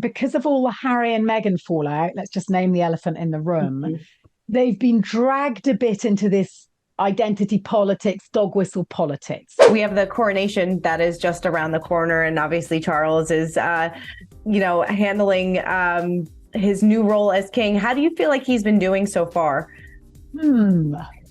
because of all the Harry and Meghan fallout, let's just name the elephant in the room, Mhm. they've been dragged a bit into this identity politics, dog whistle politics. We have the coronation that is just around the corner, and obviously Charles is, handling his new role as king. How do you feel like he's been doing so far?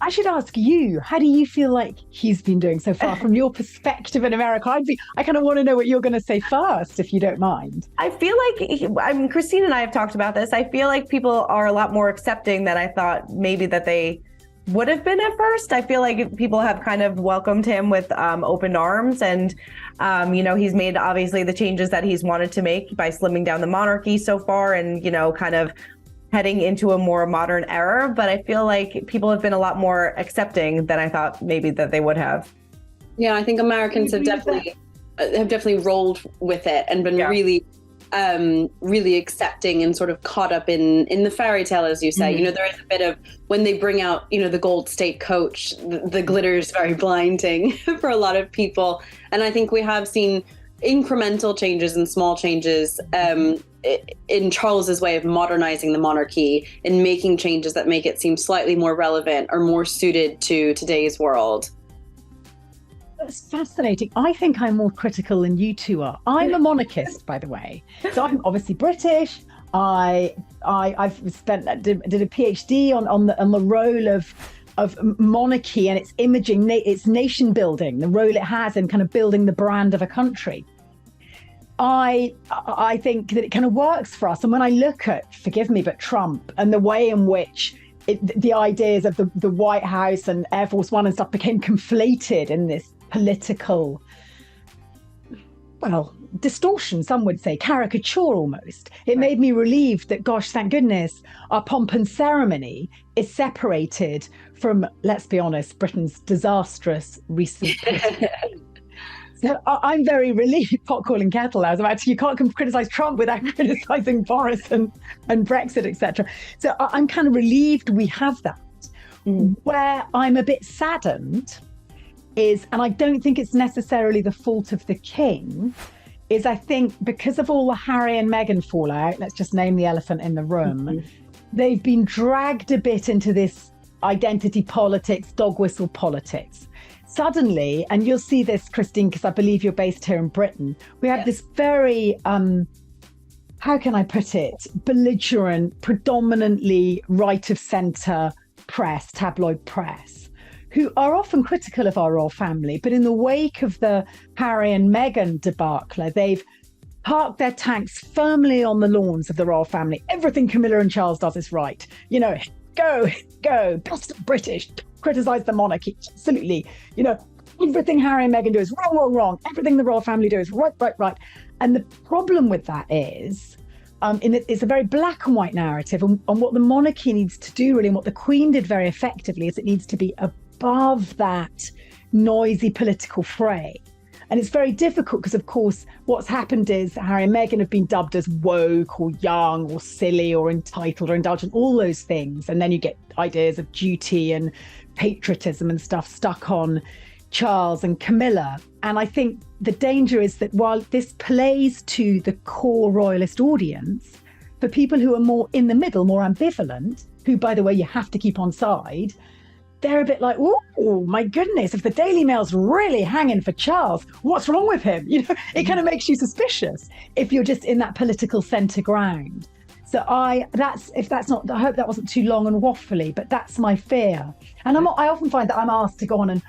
I should ask you, how do you feel like he's been doing so far from your perspective in America? I kind of want to know what you're going to say first, if you don't mind. I feel like, Christine and I have talked about this. I feel like people are a lot more accepting than I thought maybe that they would have been at first. I feel like people have kind of welcomed him with open arms, and he's made obviously the changes that he's wanted to make by slimming down the monarchy so far, and kind of heading into a more modern era. But I feel like people have been a lot more accepting than I thought maybe that they would have. Yeah, I think Americans have definitely rolled with it and been really accepting and sort of caught up in the fairy tale, as you say. Mm-hmm. There is a bit of, when they bring out, the gold state coach, the glitter is very blinding for a lot of people. And I think we have seen incremental changes and small changes in Charles's way of modernizing the monarchy and making changes that make it seem slightly more relevant or more suited to today's world. That's fascinating. I think I'm more critical than you two are. I'm a monarchist, by the way. So I'm obviously British. I've did a PhD on the role of monarchy and its imaging, its nation building, the role it has in kind of building the brand of a country. I think that it kind of works for us. And when I look at, forgive me, but Trump and the way in which the ideas of the White House and Air Force One and stuff became conflated in this political, distortion, some would say, caricature almost. It made me relieved that, gosh, thank goodness, our pomp and ceremony is separated from, let's be honest, Britain's disastrous recent So I'm very relieved, pot calling kettle. You can't criticize Trump without criticizing Boris and Brexit, etc. So I'm kind of relieved we have that. Where I'm a bit saddened is, and I don't think it's necessarily the fault of the king, is I think because of all the Harry and Meghan fallout, let's just name the elephant in the room, they've been dragged a bit into this identity politics, dog whistle politics. Suddenly, and you'll see this, Christine, because I believe you're based here in Britain, we have this very, how can I put it, belligerent, predominantly right of centre press, tabloid press, who are often critical of our royal family, but in the wake of the Harry and Meghan debacle, they've parked their tanks firmly on the lawns of the royal family. Everything Camilla and Charles does is right. Go, best British, criticise the monarchy, absolutely. Everything Harry and Meghan do is wrong. Everything the royal family do is right. And the problem with that is, it's a very black and white narrative, and what the monarchy needs to do really, and what the Queen did very effectively, is it needs to be above that noisy political fray. And it's very difficult because, of course, what's happened is Harry and Meghan have been dubbed as woke or young or silly or entitled or indulgent, all those things. And then you get ideas of duty and patriotism and stuff stuck on Charles and Camilla. And I think the danger is that while this plays to the core royalist audience, for people who are more in the middle, more ambivalent, who, by the way, you have to keep on side, they're a bit like, oh my goodness, if the Daily Mail's really hanging for Charles, what's wrong with him? It kind of makes you suspicious if you're just in that political centre ground. So I hope that wasn't too long and waffly, but that's my fear. And I often find that I'm asked to go on, and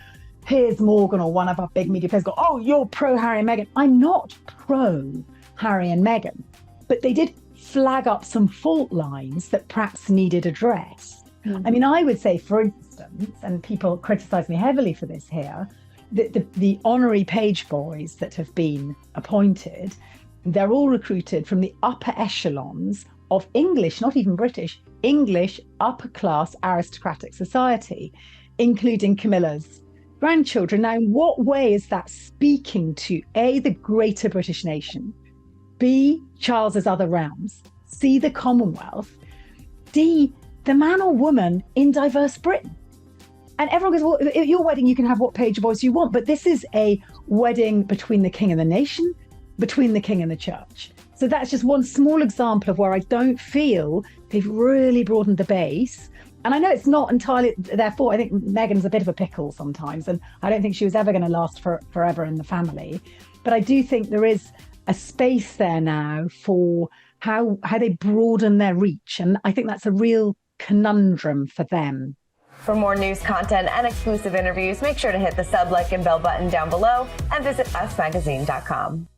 Piers Morgan or one of our big media players go, oh, you're pro Harry and Meghan. I'm not pro Harry and Meghan, but they did flag up some fault lines that perhaps needed addressed. I mean, I would say, for instance, and people criticise me heavily for this here, the honorary page boys that have been appointed, they're all recruited from the upper echelons of English, not even British, English upper class aristocratic society, including Camilla's grandchildren. Now, in what way is that speaking to A, the greater British nation, B, Charles's other realms, C, the Commonwealth, D, the man or woman in diverse Britain? And everyone goes, well, at your wedding, you can have what page boys you want, but this is a wedding between the king and the nation, between the king and the church. So that's just one small example of where I don't feel they've really broadened the base. And I know it's not entirely their fault. I think Meghan's a bit of a pickle sometimes, and I don't think she was ever going to last forever in the family. But I do think there is a space there now for how they broaden their reach. And I think that's a real conundrum for them. For more news, content, and exclusive interviews, make sure to hit the sub, like, and bell button down below and visit usmagazine.com.